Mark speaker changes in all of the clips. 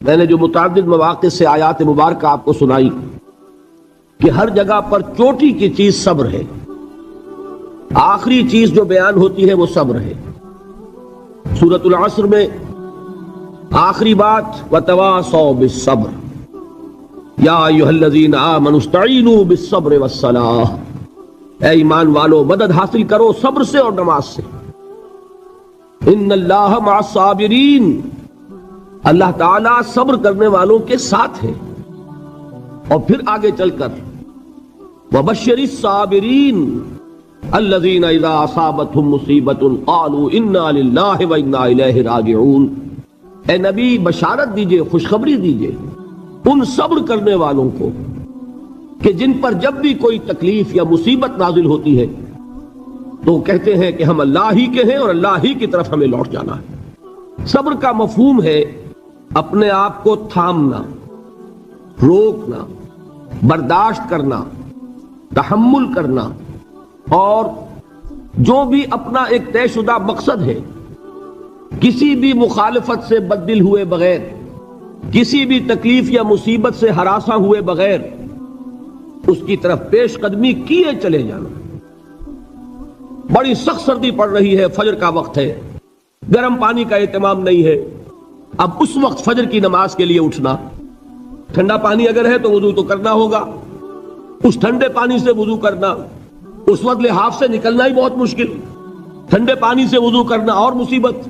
Speaker 1: میں نے جو متعدد مواقع سے آیات مبارکہ آپ کو سنائی کہ ہر جگہ پر چوٹی کی چیز صبر ہے، آخری چیز جو بیان ہوتی ہے وہ صبر ہے۔ سورۃ العصر میں آخری بات وَتَوَاصَوْا بِالصَّبْرِ یا ایھا الذین آمنوا استعینوا بالصبر والصلاۃ، اے ایمان والو مدد حاصل کرو صبر سے اور نماز سے۔ ان اللہ مع الصابرین، اللہ تعالیٰ صبر کرنے والوں کے ساتھ ہے۔ اور پھر آگے چل کر وبشر الصابرین الذین اذا اصابتهم مصیبۃ قالوا انا للہ وانا الیہ راجعون، اے نبی بشارت دیجئے، خوشخبری دیجئے ان صبر کرنے والوں کو کہ جن پر جب بھی کوئی تکلیف یا مصیبت نازل ہوتی ہے تو وہ کہتے ہیں کہ ہم اللہ ہی کے ہیں اور اللہ ہی کی طرف ہمیں لوٹ جانا ہے۔ صبر کا مفہوم ہے اپنے آپ کو تھامنا، روکنا، برداشت کرنا، تحمل کرنا، اور جو بھی اپنا ایک طے شدہ مقصد ہے کسی بھی مخالفت سے بددل ہوئے بغیر، کسی بھی تکلیف یا مصیبت سے ہراساں ہوئے بغیر اس کی طرف پیش قدمی کیے چلے جانا۔ بڑی سخت سردی پڑ رہی ہے، فجر کا وقت ہے، گرم پانی کا اہتمام نہیں ہے، اب اس وقت فجر کی نماز کے لیے اٹھنا، ٹھنڈا پانی اگر ہے تو وضو تو کرنا ہوگا، اس ٹھنڈے پانی سے وضو کرنا، اس وقت لحاف سے نکلنا ہی بہت مشکل، ٹھنڈے پانی سے وضو کرنا اور مصیبت۔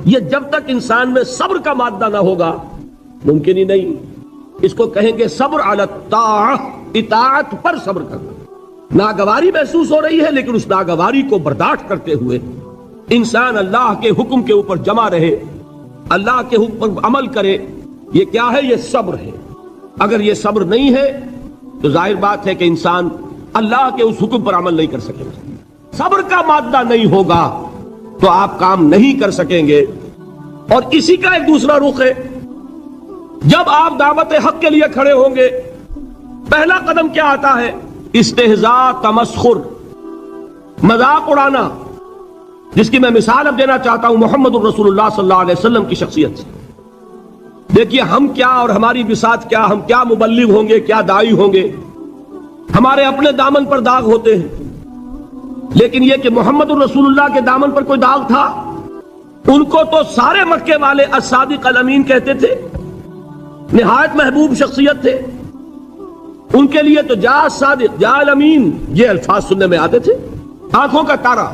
Speaker 1: یہ جب تک انسان میں صبر کا مادہ نہ ہوگا ممکن ہی نہیں۔ اس کو کہیں گے صبر علی الطاعہ، اطاعت پر صبر کرنا۔ ناگواری محسوس ہو رہی ہے لیکن اس ناگواری کو برداشت کرتے ہوئے انسان اللہ کے حکم کے اوپر جمع رہے، اللہ کے حکم پر عمل کرے۔ یہ کیا ہے؟ یہ صبر ہے۔ اگر یہ صبر نہیں ہے تو ظاہر بات ہے کہ انسان اللہ کے اس حکم پر عمل نہیں کر سکے گا۔ صبر کا مادہ نہیں ہوگا تو آپ کام نہیں کر سکیں گے۔ اور اسی کا ایک دوسرا رخ ہے، جب آپ دعوت حق کے لیے کھڑے ہوں گے پہلا قدم کیا آتا ہے؟ استہزاء، تمسخر، مذاق اڑانا، جس کی میں مثال اب دینا چاہتا ہوں محمد الرسول اللہ صلی اللہ علیہ وسلم کی شخصیت سے۔ دیکھیے ہم کیا اور ہماری بساط کیا، ہم کیا مبلغ ہوں گے، کیا داعی ہوں گے، ہمارے اپنے دامن پر داغ ہوتے ہیں، لیکن یہ کہ محمد الرسول اللہ کے دامن پر کوئی داغ تھا؟ ان کو تو سارے مکے والے الصادق الامین کہتے تھے، نہایت محبوب شخصیت تھے، ان کے لیے تو جا صادق جا الامین یہ الفاظ سننے میں آتے تھے، آنکھوں کا تارا۔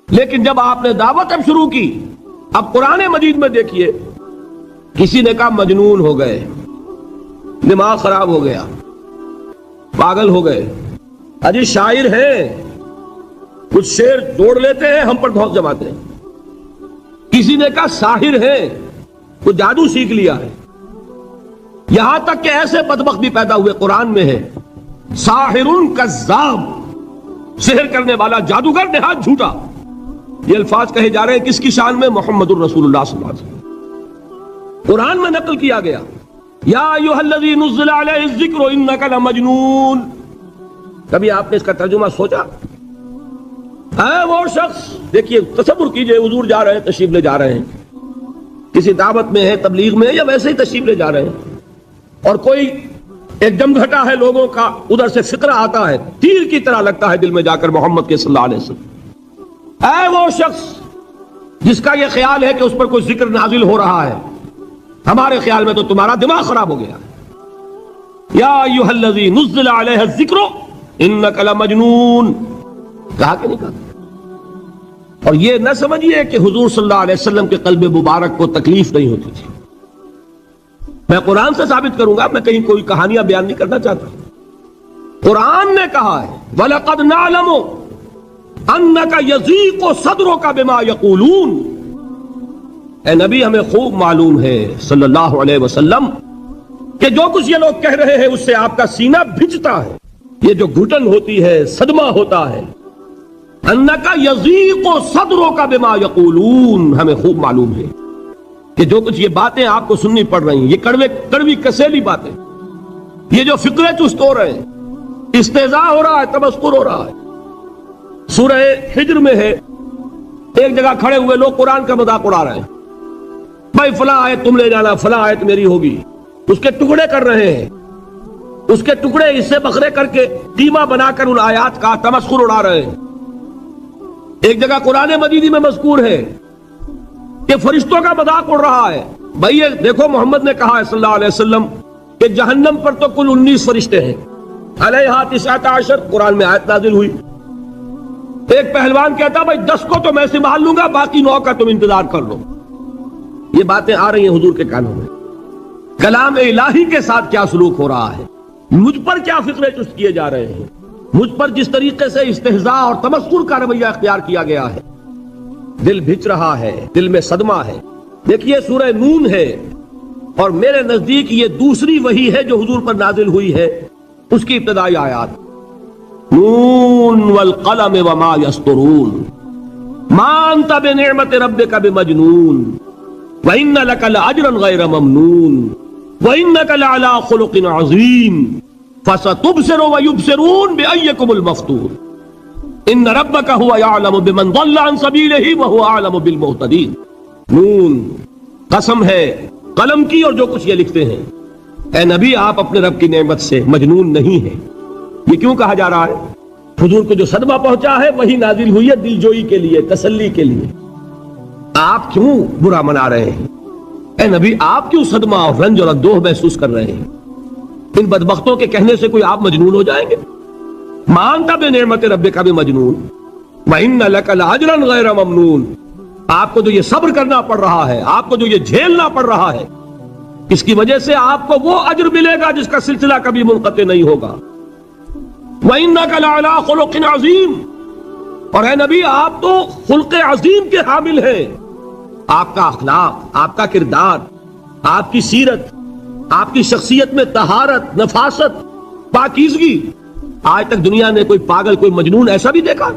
Speaker 1: لیکن جب آپ نے دعوت اب شروع کی، اب قرآن مجید میں دیکھیے کسی نے کہا مجنون ہو گئے، دماغ خراب ہو گیا، پاگل ہو گئے، اجی شاعر ہیں، کچھ شعر جوڑ لیتے ہیں ہم پر دھوس جماتے ہیں۔ کسی نے کہا ساحر ہیں، وہ جادو سیکھ لیا ہے۔ یہاں تک کہ ایسے بدبخت بھی پیدا ہوئے، قرآن میں ہے ساحر کذاب، سحر کرنے والا جادوگر نہایت جھوٹا۔ یہ الفاظ کہے جا رہے ہیں کس کی شان میں؟ محمد الرسول اللہ صلی اللہ علیہ وسلم۔ قرآن میں نقل کیا گیا یا ایھا الذی نزل علیہ الذکر انک لمجنون۔ کبھی آپ نے اس کا ترجمہ سوچا؟ اے وہ شخص، دیکھیے تصور کیجئے حضور جا رہے ہیں، تشریف لے جا رہے ہیں، کسی دعوت میں ہے، تبلیغ میں ہے، یا ویسے ہی تشریف لے جا رہے ہیں، اور کوئی ایک دم گھٹا ہے لوگوں کا، ادھر سے فقرہ آتا ہے، تیر کی طرح لگتا ہے دل میں جا کر محمد کے صلی اللہ علیہ وسلم۔ اے وہ شخص جس کا یہ خیال ہے کہ اس پر کوئی ذکر نازل ہو رہا ہے، ہمارے خیال میں تو تمہارا دماغ خراب ہو گیا۔ یا ایھا الذی نزل علیہ الذکر انک لمجنون، کہا کہ نہیں کہا؟ اور یہ نہ سمجھیے کہ حضور صلی اللہ علیہ وسلم کے قلب مبارک کو تکلیف نہیں ہوتی تھی۔ میں قرآن سے ثابت کروں گا، میں کہیں کوئی کہانیاں بیان نہیں کرنا چاہتا۔ قرآن نے کہا ہے وَلَقَدْ نَعْلَمُ أَنَّكَ يَضِيقُ صَدْرُكَ بِمَا يَقُولُونَ، اے نبی ہمیں خوب معلوم ہے صلی اللہ علیہ وسلم کہ جو کچھ یہ لوگ کہہ رہے ہیں اس سے آپ کا سینہ بھجتا ہے، یہ جو گھٹن ہوتی ہے، صدمہ ہوتا ہے۔ أَنَّكَ يَضِيقُ صَدْرُكَ بِمَا يَقُولُونَ، ہمیں خوب معلوم ہے کہ جو کچھ یہ باتیں آپ کو سننی پڑ رہی ہیں، یہ کڑوی کسیلی باتیں، یہ جو فکرے چست ہو رہے ہیں، استہزاء ہو رہا ہے، تمسخر ہو رہا ہے۔ سورہ حجر میں ہے، ایک جگہ کھڑے ہوئے لوگ قرآن کا مذاق اڑا رہے ہیں، بھائی فلاں آیت تم لے جانا، فلاں آیت میری ہوگی، اس کے ٹکڑے کر رہے ہیں، اس کے ٹکڑے حصے بکھرے کر کے قیمہ بنا کر ان آیات کا تمسخر اڑا رہے ہیں۔ ایک جگہ قرآن مجید میں مذکور ہے کہ فرشتوں کا مذاق اڑ رہا ہے۔ بھائی یہ دیکھو محمد نے کہا ہے صلی اللہ علیہ وسلم کہ جہنم پر تو کل 19 فرشتے ہیں، علیہا 19 قرآن میں آیت نازل ہوئی۔ ایک پہلوان کہتا بھائی 10 کو تو میں سنبھال لوں گا، باقی 9 کا تم انتظار کر لو۔ یہ باتیں آ رہی ہیں حضور کے کانوں میں۔ کلام الہی کے ساتھ کیا سلوک ہو رہا ہے، مجھ پر کیا فکرے چست کیے جا رہے ہیں، مجھ پر جس طریقے سے استہزاء اور تمسخر کا رویہ اختیار کیا گیا ہے، دل بھچ رہا ہے، دل میں صدمہ ہے۔ دیکھیے سورہ نون ہے، اور میرے نزدیک یہ دوسری وحی ہے جو حضور پر نازل ہوئی ہے، اس کی ابتدائی آیات نون والقلم وما یسطرون ما انت بنعمت ربک بمجنون وَإِنَّ لَكَ لَأَجْرًا غَيْرَ مَمْنُونَ وَإِنَّكَ لَعَلَىٰ خُلُقٍ عَظِيمٍ فَسَتُبْصِرُ وَيُبْصِرُونَ بِأَيِّكُمُ الْمَفْتُونُ إِنَّ رَبَّكَ هُوَ يَعْلَمُ بِمَنْ ضَلَّ عَنْ سَبِيلِهِ وَهُوَ أَعْلَمُ بِالْمُهْتَدِينَ۔ نون، قسم ہے قلم کی اور جو کچھ یہ لکھتے ہیں۔ اے نبی آپ اپنے رب کی نعمت سے مجنون نہیں ہیں۔ یہ کیوں کہا جا رہا ہے؟ حضور کو جو صدمہ پہنچا ہے وہی نازل ہوئی ہے دل جوئی کے لیے، تسلی کے لیے۔ آپ کیوں برا منا رہے ہیں؟ اے نبی آپ کیوں صدمہ اور رنج اور اندوہ محسوس کر رہے ہیں؟ ان بدبختوں کے کہنے سے کوئی آپ مجنون ہو جائیں گے؟ مانتا بے نعمت ربک بمجنون وَإِنَّ لَكَ لَأَجْرًا غَيْرَ مَمْنُونَ۔ آپ کو جو یہ صبر کرنا پڑ رہا ہے، آپ کو جو یہ جھیلنا پڑ رہا ہے، اس کی وجہ سے آپ کو وہ اجر ملے گا جس کا سلسلہ کبھی منقطع نہیں ہوگا۔ وَإِنَّكَ لَعَلَىٰ خُلُقٍ عَظِيمٍ، اور اے نبی آپ تو خلق عظیم کے حامل ہیں۔ آپ کا اخلاق، آپ کا کردار، آپ کی سیرت، آپ کی شخصیت میں طہارت، نفاست، پاکیزگی، آج تک دنیا نے کوئی پاگل، کوئی مجنون ایسا بھی دیکھا؟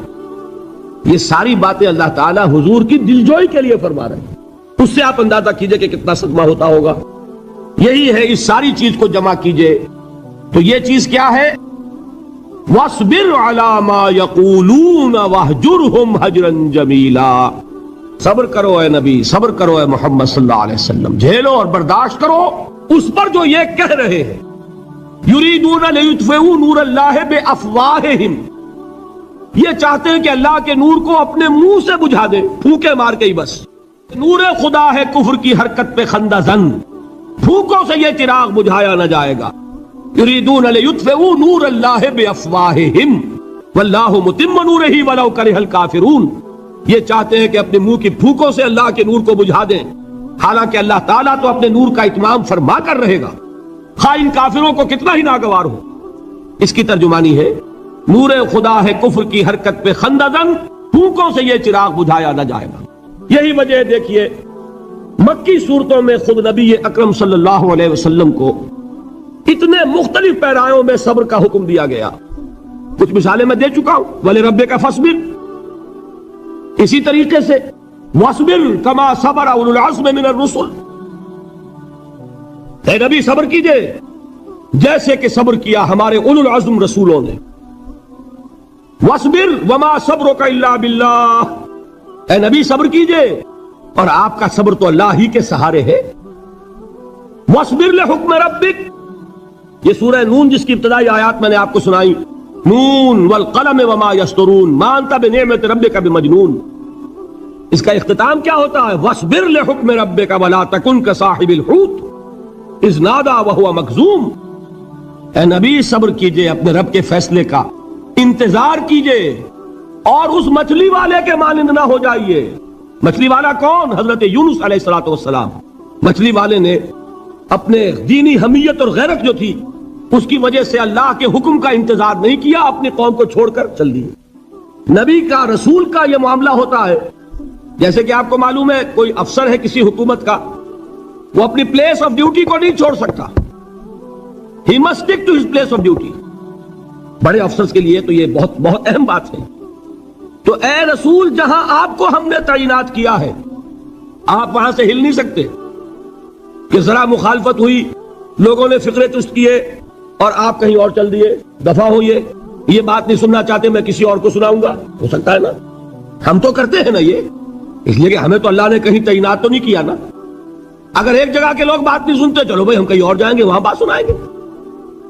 Speaker 1: یہ ساری باتیں اللہ تعالیٰ حضور کی دلجوئی کے لیے فرما رہے ہیں۔ اس سے آپ اندازہ کیجئے کہ کتنا صدمہ ہوتا ہوگا۔ یہی ہے، اس ساری چیز کو جمع کیجئے تو یہ چیز کیا ہے؟ وَاصْبِرْ عَلَىٰ مَا يَقُولُونَ وَاهْجُرْهُمْ هَجْرًا جَمِيلًا۔ صبر کرو اے نبی، صبر کرو اے محمد صلی اللہ علیہ وسلم، جھیلو اور برداشت کرو اس پر جو یہ کہہ رہے ہیں۔ یریدون لیطفئوا نور اللہ بافواہہم، یہ چاہتے ہیں کہ اللہ کے نور کو اپنے منہ سے بجھا دیں، پھونکے مار کے ہی بس۔ نور خدا ہے کفر کی حرکت پہ خندہ زن، پھونکوں سے یہ چراغ بجھایا نہ جائے گا۔ یریدون لیطفئوا نور اللہ بافواہہم واللہ متم نورہ ولو کرہ الکافرون، یہ چاہتے ہیں کہ اپنے منہ کی پھونکوں سے اللہ کے نور کو بجھا دیں، حالانکہ اللہ تعالیٰ تو اپنے نور کا اتمام فرما کر رہے گا، خواہ ان کافروں کو کتنا ہی ناگوار ہو۔ اس کی ترجمانی ہے نور خدا ہے کفر کی حرکت پہ خندہ زن، پھونکوں سے یہ چراغ بجھایا نہ جائے گا۔ یہی وجہ دیکھیے مکی صورتوں میں خود نبی اکرم صلی اللہ علیہ وسلم کو اتنے مختلف پیرایوں میں صبر کا حکم دیا گیا۔ کچھ مثالیں میں دے چکا ہوں، وَلِرَبِّكَ فَاصْبِرْ، اسی طریقے سے وَاصْبِرْ كَمَا صَبَرَ أُولُو الْعَزْمِ مِنَ الرُّسُلِ، اے نبی صبر کیجئے جیسے کہ صبر کیا ہمارے اولو العزم رسولوں نے۔ وَاصْبِرْ وَمَا صَبْرُكَ إِلَّا بِاللَّهِ، اے نبی صبر کیجئے اور آپ کا صبر تو اللہ ہی کے سہارے ہے۔ وَاصْبِرْ لِحُکْمِ رَبِّكَ، یہ سورہ نون جس کی ابتدائی آیات میں نے آپ کو سنائی، نون والقلم وما یسطرون ما انت بنعمت ربک بمجنون، اس کا اختتام کیا ہوتا ہے؟ وَاصْبِرْ لِحُکْمِ رَبِّكَ وَلَا تَكُنْ كَصَاحِبِ الْحُوتِ إِذْ نَادَىٰ وَهُوَ مَكْظُومٌ، اے نبی صبر کیجئے اپنے رب کے فیصلے کا، انتظار کیجئے اور اس مچھلی والے کے مانند نہ ہو جائیے۔ مچھلی والا کون؟ حضرت یونس علیہ السلام۔ مچھلی والے نے اپنے دینی حمیت اور غیرت جو تھی اس کی وجہ سے اللہ کے حکم کا انتظار نہیں کیا، اپنی قوم کو چھوڑ کر چل دیے۔ نبی کا، رسول کا یہ معاملہ ہوتا ہے جیسے کہ آپ کو معلوم ہے کوئی افسر ہے کسی حکومت کا، وہ اپنی پلیس آف ڈیوٹی کو نہیں چھوڑ سکتا، he must stick to his place of duty. بڑے افسر کے لیے تو یہ بہت بہت اہم بات ہے۔ تو اے رسول، جہاں آپ کو ہم نے تعینات کیا ہے آپ وہاں سے ہل نہیں سکتے کہ ذرا مخالفت ہوئی، لوگوں نے فکرے چست کیے اور آپ کہیں اور چل دیے، دفع ہوئیے، یہ بات نہیں سننا چاہتے میں کسی اور کو سناؤں گا، ہو سکتا ہے نا؟ ہم تو کرتے ہیں نا یہ، اس لیے کہ ہمیں تو اللہ نے کہیں تعینات تو نہیں کیا نا۔ اگر ایک جگہ کے لوگ بات نہیں سنتے، چلو بھائی ہم کہیں اور جائیں گے، وہاں بات سنائیں گے.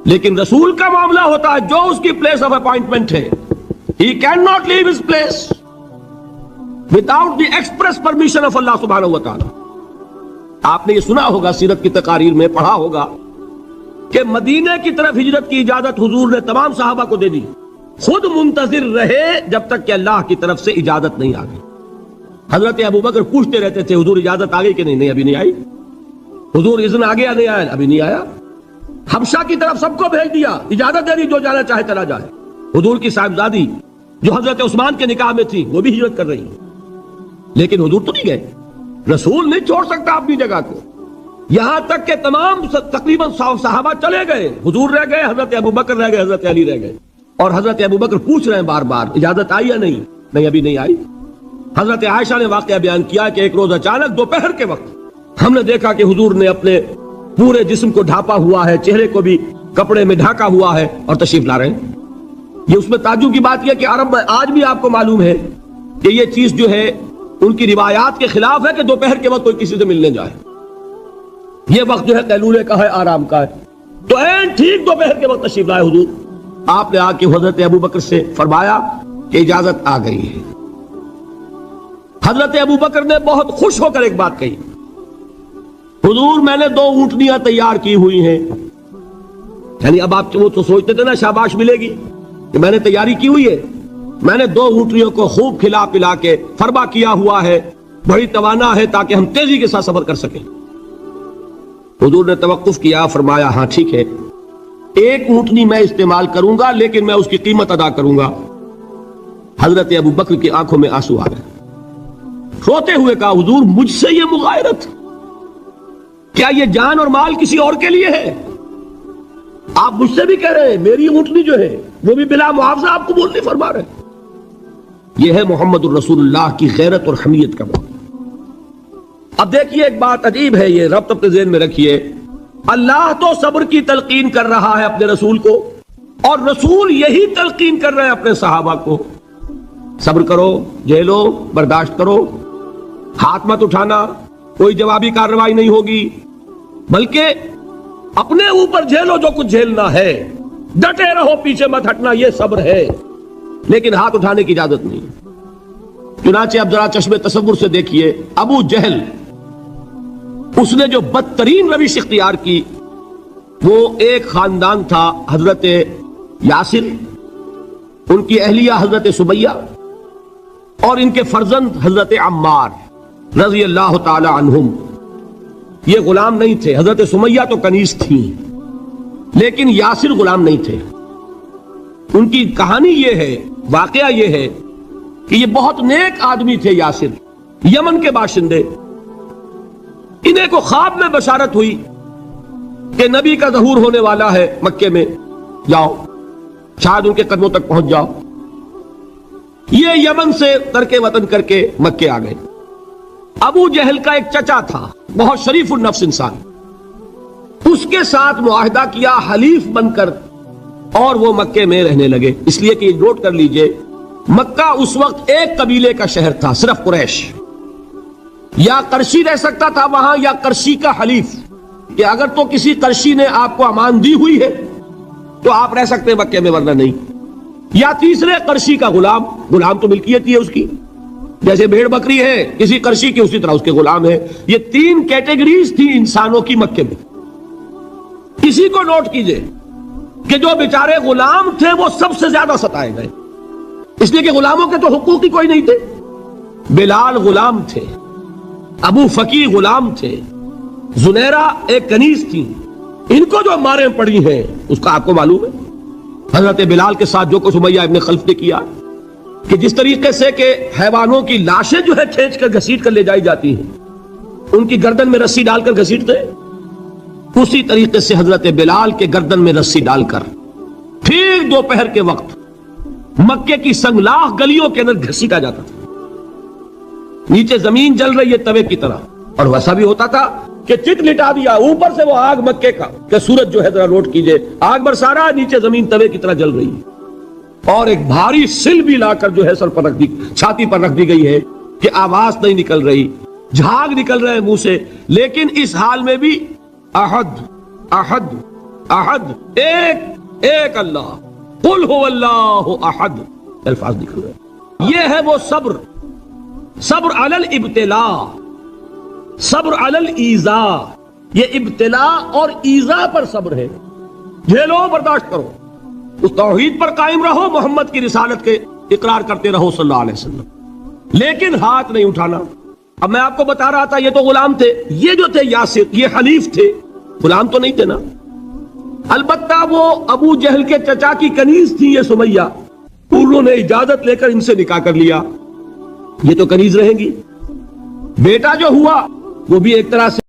Speaker 1: لیکن رسول کا معاملہ ہوتا ہے جو اس کی پلیس آف اپوائنٹمنٹ ہے، he cannot leave his place without the express permission of اللہ سبحانہ و تعالی. آپ نے یہ سنا ہوگا، سیرت کی تقاریر میں پڑھا ہوگا کہ مدینے کی طرف ہجرت کی اجازت حضور نے تمام صحابہ کو دے دی، خود منتظر رہے جب تک کہ اللہ کی طرف سے اجازت نہیں آ گئی. حضرت ابوبکر پوچھتے رہتے تھے حضور اجازت آ گئی کہ نہیں؟ نہیں ابھی نہیں آئی. حضور اذن آ گیا؟ نہیں آیا. ابھی نہیں آیا. حبشہ کی طرف سب کو بھیج دیا، اجازت دے دی جو جانا چاہے چلا جائے. حضور کی صاحبزادی جو حضرت عثمان کے نکاح میں تھی وہ بھی ہجرت کر رہی، لیکن حضور تو نہیں گئے. رسول نہیں چھوڑ سکتا اپنی جگہ کو. یہاں تک کہ تمام تقریباً صحابہ چلے گئے، حضور رہ گئے، حضرت ابوبکر رہ گئے، حضرت علی رہ گئے. اور حضرت ابوبکر پوچھ رہے ہیں بار بار اجازت آئی یا نہیں؟ نہیں ابھی نہیں آئی. حضرت عائشہ نے واقعہ بیان کیا کہ ایک روز اچانک دوپہر کے وقت ہم نے دیکھا کہ حضور نے اپنے پورے جسم کو ڈھانپا ہوا ہے، چہرے کو بھی کپڑے میں ڈھانکا ہوا ہے اور تشریف لا رہے ہیں. یہ اس میں تعجب کی بات یہ کہ عرب میں آج بھی آپ کو معلوم ہے کہ یہ چیز جو ہے ان کی روایات کے خلاف ہے کہ دوپہر کے وقت کوئی کسی سے ملنے جائے. یہ وقت جو ہے قیلولے کا ہے، آرام کا ہے. تو این ٹھیک دوپہر کے وقت تشریف لائے حضور. آپ نے آ کے حضرت ابوبکر سے فرمایا کہ اجازت آ گئی ہے. حضرت ابوبکر نے بہت خوش ہو کر ایک بات کہی، حضور میں نے 2 اونٹنیاں تیار کی ہوئی ہیں. یعنی اب آپ وہ تو سوچتے تھے نا شاباش ملے گی کہ میں نے تیاری کی ہوئی ہے، میں نے 2 اونٹنیوں کو خوب کھلا پلا کے فربا کیا ہوا ہے، بڑی توانا ہے تاکہ ہم تیزی کے ساتھ سفر کر سکیں. حضور نے توقف کیا، فرمایا ہاں ٹھیک ہے، 1 اونٹنی میں استعمال کروں گا لیکن میں اس کی قیمت ادا کروں گا. حضرت ابوبکر کی آنکھوں میں آنسو آ گئے. روتے ہوئے کہا حضور مجھ سے یہ مغایرت، کیا یہ جان اور مال کسی اور کے لیے ہے؟ آپ مجھ سے بھی کہہ رہے ہیں میری اونٹنی جو ہے وہ بھی بلا معاوضہ آپ قبول نہیں فرما رہے. یہ ہے محمد الرسول اللہ کی غیرت اور حمیت کا بات. اب دیکھیے ایک بات عجیب ہے، یہ ربط اپنے ذہن میں رکھیے. اللہ تو صبر کی تلقین کر رہا ہے اپنے رسول کو، اور رسول یہی تلقین کر رہے ہیں اپنے صحابہ کو. صبر کرو، جھیلو، برداشت کرو، ہاتھ مت اٹھانا، کوئی جوابی کارروائی نہیں ہوگی، بلکہ اپنے اوپر جھیلو جو کچھ جھیلنا ہے، ڈٹے رہو، پیچھے مت ہٹنا، یہ صبر ہے. لیکن ہاتھ اٹھانے کی اجازت نہیں. چنانچہ اب ذرا چشم تصور سے دیکھیے، ابو جہل اس نے جو بدترین روش اختیار کی، وہ ایک خاندان تھا حضرت یاسر، ان کی اہلیہ حضرت سمیہ، اور ان کے فرزند حضرت عمار رضی اللہ تعالی عنہم. یہ غلام نہیں تھے. حضرت سمیہ تو کنیز تھیں لیکن یاسر غلام نہیں تھے. ان کی کہانی یہ ہے، واقعہ یہ ہے کہ یہ بہت نیک آدمی تھے. یاسر یمن کے باشندے. انہیں کو خواب میں بشارت ہوئی کہ نبی کا ظہور ہونے والا ہے مکے میں، جاؤ شاید ان کے قدموں تک پہنچ جاؤ. یہ یمن سے ترک وطن کر کے مکے آ گئے. ابو جہل کا ایک چچا تھا، بہت شریف النفس انسان، اس کے ساتھ معاہدہ کیا حلیف بن کر، اور وہ مکے میں رہنے لگے. اس لیے کہ نوٹ کر لیجئے، مکہ اس وقت ایک قبیلے کا شہر تھا، صرف قریش. یا قرشی رہ سکتا تھا وہاں، یا قرشی کا حلیف، کہ اگر تو کسی قرشی نے آپ کو امان دی ہوئی ہے تو آپ رہ سکتے ہیں مکے میں، ورنہ نہیں. یا تیسرے قرشی کا غلام. غلام تو ملکیت ہی ہے اس کی، جیسے بھیڑ بکری ہے کسی قرشی کی، اسی طرح اس کے غلام ہے. یہ 3 کیٹیگریز تھی انسانوں کی مکے میں. کسی کو نوٹ کیجئے کہ جو بیچارے غلام تھے وہ سب سے زیادہ ستائے گئے، اس لیے کہ غلاموں کے تو حقوق ہی کوئی نہیں تھے. بلال غلام تھے، ابو فقی غلام تھے، زنیرہ ایک کنیز تھی. ان کو جو ماریں پڑی ہیں اس کا آپ کو معلوم ہے. حضرت بلال کے ساتھ جو کچھ امیہ ابن خلف نے کیا، کہ جس طریقے سے کہ حیوانوں کی لاشیں جو ہے کھینچ کر گھسیٹ کر لے جائی جاتی ہیں، ان کی گردن میں رسی ڈال کر گھسیٹتے، اسی طریقے سے حضرت بلال کے گردن میں رسی ڈال کر پھر دوپہر کے وقت مکے کی سنگلاخ گلیوں کے اندر گھسیٹا جاتا تھا. نیچے زمین جل رہی ہے توے کی طرح، اور ویسا بھی ہوتا تھا کہ چت لٹا دیا، اوپر سے وہ آگ مکے کا کہ سورج جو ہے ذرا نوٹ کیجئے، آگ برسا رہا، نیچے زمین توے کی طرح جل رہی ہے، اور ایک بھاری سل بھی لا کر جو ہے سر پر رکھ دی، چھاتی پر رکھ دی گئی ہے کہ آواز نہیں نکل رہی. جھاگ نکل رہے ہیں منہ سے، لیکن اس حال میں بھی احد احد احد، ایک ایک اللہ، قل هو اللہ احد الفاظ نکل رہے ہیں۔ یہ ہے وہ صبر، صبر علی الابتلاء، صبر علی الایذاء، یہ ابتلاء اور ایذاء پر صبر ہے۔ جھیلو، برداشت کرو، اس توحید پر قائم رہو، محمد کی رسالت کے اقرار کرتے رہو صلی اللہ علیہ وسلم، لیکن ہاتھ نہیں اٹھانا۔ اب میں آپ کو بتا رہا تھا یہ تو غلام تھے، یہ جو تھے یاسر، یہ حلیف تھے، غلام تو نہیں تھے نا۔ البتہ وہ ابو جہل کے چچا کی کنیز تھی یہ سمیہ، انہوں نے اجازت لے کر ان سے نکاح کر لیا، یہ تو کنیز رہیں گی۔ بیٹا جو ہوا وہ بھی ایک طرح سے